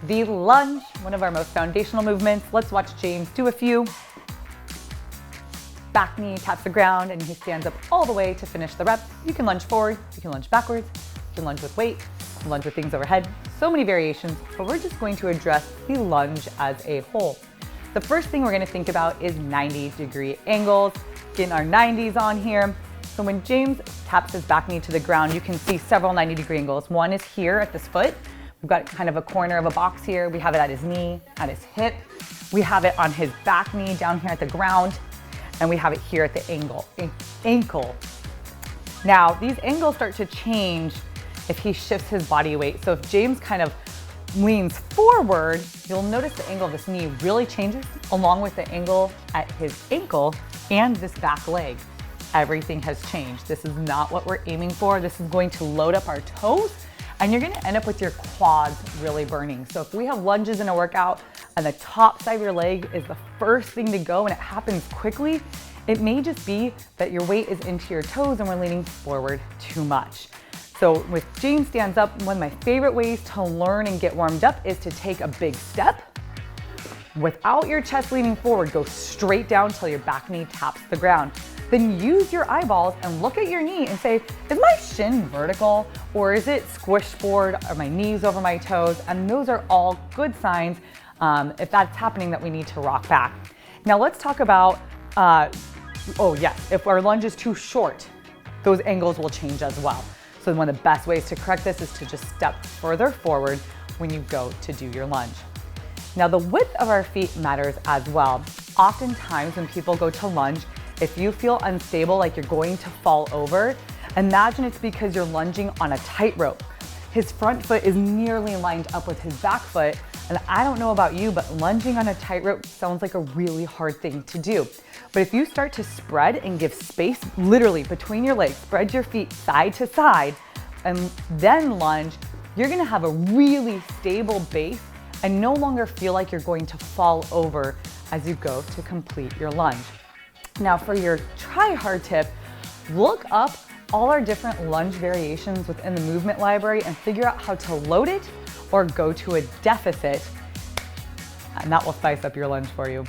The lunge, one of our most foundational movements. Let's watch James do a few. Back knee taps the ground and he stands up all the way to finish the rep. You can lunge forward, you can lunge backwards, you can lunge with weight, you can lunge with things overhead. So many variations, but we're just going to address the lunge as a whole. The first thing we're going to think about is 90-degree angles. Getting our 90s on here. So when James taps his back knee to the ground, you can see several 90-degree angles. One is here at this foot. We've got kind of a corner of a box here. We have it at his knee, at his hip. We have it on his back knee down here at the ground. And we have it here at the ankle. Now, these angles start to change if he shifts his body weight. So if James kind of leans forward, you'll notice the angle of this knee really changes along with the angle at his ankle and this back leg. Everything has changed. This is not what we're aiming for. This is going to load up our toes and you're gonna end up with your quads really burning. So if we have lunges in a workout and the top side of your leg is the first thing to go and it happens quickly, it may just be that your weight is into your toes and we're leaning forward too much. So with James stands up, one of my favorite ways to learn and get warmed up is to take a big step. Without your chest leaning forward, go straight down till your back knee taps the ground. Then use your eyeballs and look at your knee and say, is my shin vertical or is it squished forward? Are my knees over my toes? And those are all good signs if that's happening that we need to rock back. Now let's talk about, if our lunge is too short, those angles will change as well. So one of the best ways to correct this is to just step further forward when you go to do your lunge. Now the width of our feet matters as well. Oftentimes when people go to lunge, if you feel unstable, like you're going to fall over, imagine it's because you're lunging on a tightrope. His front foot is nearly lined up with his back foot, and I don't know about you, but lunging on a tightrope sounds like a really hard thing to do. But if you start to spread and give space literally between your legs, spread your feet side to side, and then lunge, you're gonna have a really stable base and no longer feel like you're going to fall over as you go to complete your lunge. Now for your try hard tip, look up all our different lunge variations within the movement library and figure out how to load it or go to a deficit, and that will spice up your lunge for you.